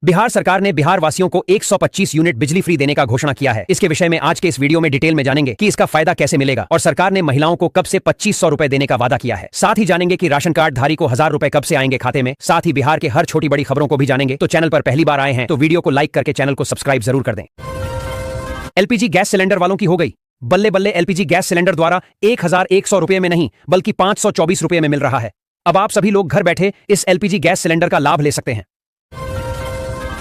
बिहार सरकार ने बिहार वासियों को 125 यूनिट बिजली फ्री देने का घोषणा किया है। इसके विषय में आज के इस वीडियो में डिटेल में जानेंगे कि इसका फायदा कैसे मिलेगा और सरकार ने महिलाओं को कब से 2500 रुपए देने का वादा किया है। साथ ही जानेंगे कि राशन कार्ड धारी को 1000 रुपए कब से आएंगे खाते में। साथ ही बिहार के हर छोटी बड़ी खबरों को भी जानेंगे। तो चैनल पर पहली बार आए हैं तो वीडियो को लाइक करके चैनल को सब्सक्राइब जरूर कर दें। एलपीजी गैस सिलेंडर वालों की हो गई बल्ले बल्ले। एलपीजी गैस सिलेंडर द्वारा 1100 रुपए में नहीं बल्कि 524 रुपए में मिल रहा है। अब आप सभी लोग घर बैठे इस एलपीजी गैस सिलेंडर का लाभ ले सकते हैं।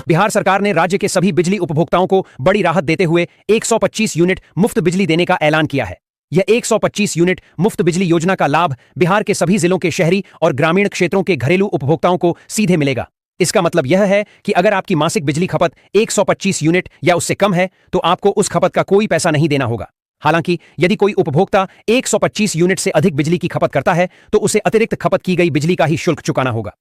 बिहार सरकार ने राज्य के सभी बिजली उपभोक्ताओं को बड़ी राहत देते हुए 125 यूनिट मुफ्त बिजली देने का ऐलान किया है। यह 125 यूनिट मुफ्त बिजली योजना का लाभ बिहार के सभी जिलों के शहरी और ग्रामीण क्षेत्रों के घरेलू उपभोक्ताओं को सीधे मिलेगा। इसका मतलब यह है कि अगर आपकी मासिक बिजली खपत 125 यूनिट या उससे कम है तो आपको उस खपत का कोई पैसा नहीं देना होगा। हालांकि यदि कोई उपभोक्ता 125 यूनिट से अधिक बिजली की खपत करता है तो उसे अतिरिक्त खपत की गई बिजली का ही शुल्क चुकाना होगा।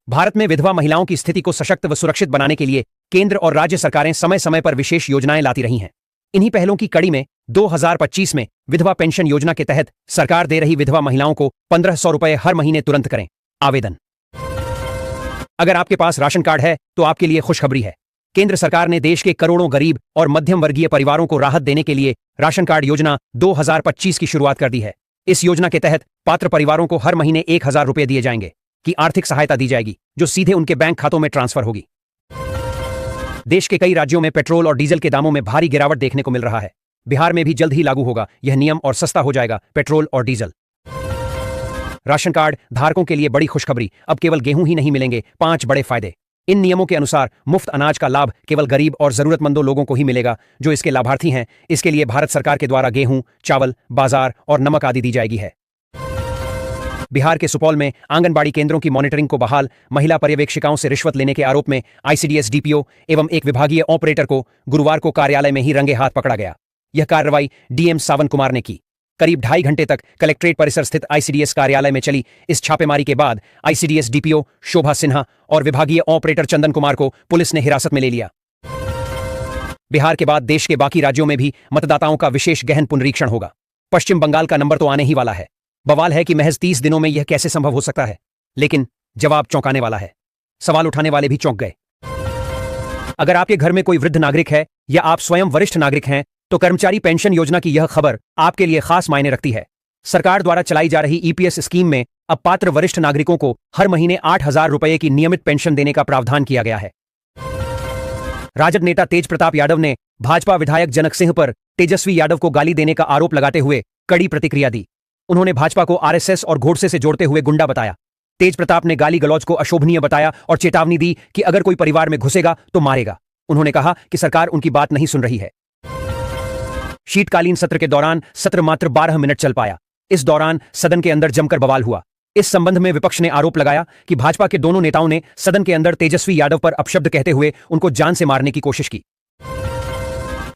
भारत में विधवा महिलाओं की स्थिति को सशक्त व सुरक्षित बनाने के लिए केंद्र और राज्य सरकारें समय समय पर विशेष योजनाएं लाती रही हैं। इन्हीं पहलों की कड़ी में 2025 में विधवा पेंशन योजना के तहत सरकार दे रही विधवा महिलाओं को 1500 रुपए हर महीने तुरंत करें आवेदन। अगर आपके पास राशन कार्ड है तो आपके लिए खुशखबरी है। केंद्र सरकार ने देश के करोड़ों गरीब और मध्यम वर्गीय परिवारों को राहत देने के लिए राशन कार्ड योजना 2025 की शुरुआत कर दी है। इस योजना के तहत पात्र परिवारों को हर महीने 1000 रुपए दिए जाएंगे की आर्थिक सहायता दी जाएगी जो सीधे उनके बैंक खातों में ट्रांसफर होगी। देश के कई राज्यों में पेट्रोल और डीजल के दामों में भारी गिरावट देखने को मिल रहा है। बिहार में भी जल्द ही लागू होगा यह नियम और सस्ता हो जाएगा पेट्रोल और डीजल। राशन कार्ड धारकों के लिए बड़ी खुशखबरी, अब केवल गेहूं ही नहीं मिलेंगे 5 बड़े फायदे। इन नियमों के अनुसार मुफ्त अनाज का लाभ केवल गरीब और जरूरतमंदों लोगों को ही मिलेगा जो इसके लाभार्थी हैं। इसके लिए भारत सरकार के द्वारा गेहूं, चावल, बाजार और नमक आदि दी जाएगी है। बिहार के सुपौल में आंगनबाड़ी केंद्रों की मॉनिटरिंग को बहाल। महिला पर्यवेक्षिकाओं से रिश्वत लेने के आरोप में आईसीडीएस डीपीओ एवं एक विभागीय ऑपरेटर को गुरुवार को कार्यालय में ही रंगे हाथ पकड़ा गया। यह कार्रवाई डीएम सावन कुमार ने की। करीब 2.5 घंटे तक कलेक्ट्रेट परिसर स्थित आईसीडीएस कार्यालय में चली इस छापेमारी के बाद आईसीडीएस डीपीओ शोभा सिन्हा और विभागीय ऑपरेटर चंदन कुमार को पुलिस ने हिरासत में ले लिया। बिहार के बाद देश के बाकी राज्यों में भी मतदाताओं का विशेष गहन पुनरीक्षण होगा। पश्चिम बंगाल का नंबर तो आने ही वाला है। बवाल है कि महज 30 दिनों में यह कैसे संभव हो सकता है, लेकिन जवाब चौंकाने वाला है। सवाल उठाने वाले भी चौंक गए। अगर आपके घर में कोई वृद्ध नागरिक है या आप स्वयं वरिष्ठ नागरिक हैं तो कर्मचारी पेंशन योजना की यह खबर आपके लिए खास मायने रखती है। सरकार द्वारा चलाई जा रही ईपीएस स्कीम में अब पात्र वरिष्ठ नागरिकों को हर महीने 8000 रुपए की नियमित पेंशन देने का प्रावधान किया गया है। राजद नेता तेज प्रताप यादव ने भाजपा विधायक जनक सिंह पर तेजस्वी यादव को गाली देने का आरोप लगाते हुए कड़ी प्रतिक्रिया दी। उन्होंने भाजपा को आरएसएस और गोडसे से जोड़ते हुए गुंडा बताया। तेज प्रताप ने गाली गलौज को अशोभनीय बताया और चेतावनी दी कि अगर कोई परिवार में घुसेगा तो मारेगा। उन्होंने कहा कि सरकार उनकी बात नहीं सुन रही है। शीतकालीन सत्र के दौरान सत्र मात्र 12 मिनट चल पाया। इस दौरान सदन के अंदर जमकर बवाल हुआ। इस संबंध में विपक्ष ने आरोप लगाया कि भाजपा के दोनों नेताओं ने सदन के अंदर तेजस्वी यादव पर अपशब्द कहते हुए उनको जान से मारने की कोशिश की।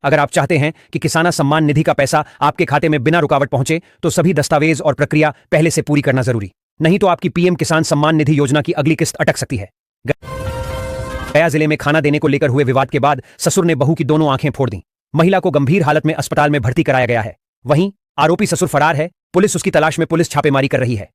अगर आप चाहते हैं कि किसान सम्मान निधि का पैसा आपके खाते में बिना रुकावट पहुंचे तो सभी दस्तावेज और प्रक्रिया पहले से पूरी करना जरूरी, नहीं तो आपकी पीएम किसान सम्मान निधि योजना की अगली किस्त अटक सकती है। गया जिले में खाना देने को लेकर हुए विवाद के बाद ससुर ने बहू की दोनों आंखें फोड़ दी। महिला को गंभीर हालत में अस्पताल में भर्ती कराया गया है। वहीं आरोपी ससुर फरार है। पुलिस उसकी तलाश में पुलिस छापेमारी कर रही है।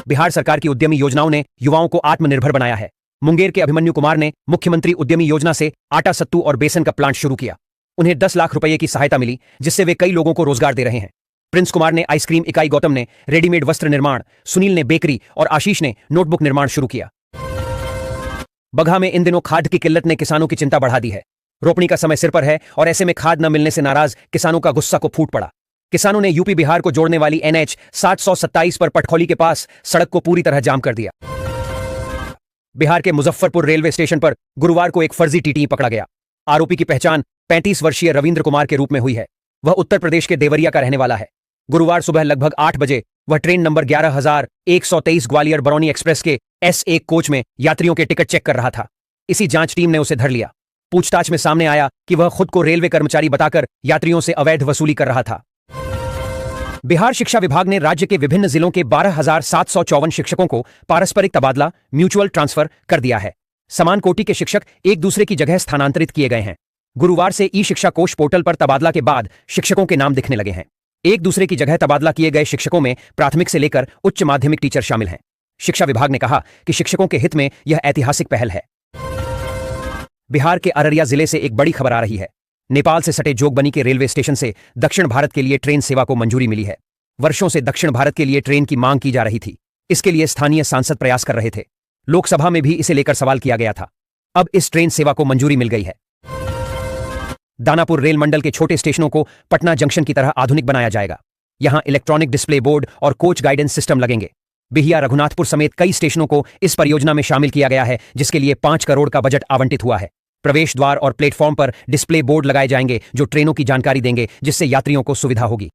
बिहार सरकार की उद्यमी योजनाओं ने युवाओं को आत्मनिर्भर बनाया है। मुंगेर के अभिमन्यु कुमार ने मुख्यमंत्री उद्यमी योजना से आटा, सत्तू और बेसन का प्लांट शुरू किया। उन्हें 10 लाख रुपए की सहायता मिली जिससे वे कई लोगों को रोजगार दे रहे हैं। प्रिंस कुमार ने आइसक्रीम इकाई, गौतम ने रेडीमेड वस्त्र निर्माण, सुनील ने बेकरी और आशीष ने नोटबुक निर्माण शुरू किया। बगहा में इन दिनों खाद की किल्लत ने किसानों की चिंता बढ़ा दी है। रोपनी का समय सिर पर है और ऐसे में खाद न मिलने से नाराज किसानों का गुस्सा को फूट पड़ा। किसानों ने यूपी बिहार को जोड़ने वाली NH 727 पर पटखौली के पास सड़क को पूरी तरह जाम कर दिया। बिहार के मुजफ्फरपुर रेलवे स्टेशन पर गुरुवार को एक फर्जी टीटी पकड़ा गया। आरोपी की पहचान 35 वर्षीय रविंद्र कुमार के रूप में हुई है। वह उत्तर प्रदेश के देवरिया का रहने वाला है। गुरुवार सुबह लगभग 8 बजे वह train number 11123 Gwalior Barauni express के S1 कोच में यात्रियों के टिकट चेक कर रहा था। इसी जांच टीम ने उसे धर लिया। पूछताछ में सामने आया कि वह खुद को रेलवे कर्मचारी बताकर यात्रियों से अवैध वसूली कर रहा था। बिहार शिक्षा विभाग ने राज्य के विभिन्न जिलों के 12,754 शिक्षकों को पारस्परिक तबादला म्यूचुअल ट्रांसफर कर दिया है। समान कोटि के शिक्षक एक दूसरे की जगह स्थानांतरित किए गए हैं। गुरुवार से ई शिक्षा कोष पोर्टल पर तबादला के बाद शिक्षकों के नाम दिखने लगे हैं। एक दूसरे की जगह तबादला किए गए शिक्षकों में प्राथमिक से लेकर उच्च माध्यमिक टीचर शामिल हैं। शिक्षा विभाग ने कहा कि शिक्षकों के हित में यह ऐतिहासिक पहल है। बिहार के अररिया जिले से एक बड़ी खबर आ रही है। नेपाल से सटे जोगबनी के रेलवे स्टेशन से दक्षिण भारत के लिए ट्रेन सेवा को मंजूरी मिली है। वर्षों से दक्षिण भारत के लिए ट्रेन की मांग की जा रही थी। इसके लिए स्थानीय सांसद प्रयास कर रहे थे। लोकसभा में भी इसे लेकर सवाल किया गया था। अब इस ट्रेन सेवा को मंजूरी मिल गई है। दानापुर रेल मंडल के छोटे स्टेशनों को पटना जंक्शन की तरह आधुनिक बनाया जाएगा। यहां इलेक्ट्रॉनिक डिस्प्ले बोर्ड और कोच गाइडेंस सिस्टम लगेंगे। बिहिया, रघुनाथपुर समेत कई स्टेशनों को इस परियोजना में शामिल किया गया है, जिसके लिए 5 करोड़ का बजट आवंटित हुआ है। प्रवेश द्वार और प्लेटफॉर्म पर डिस्प्ले बोर्ड लगाए जाएंगे जो ट्रेनों की जानकारी देंगे, जिससे यात्रियों को सुविधा होगी।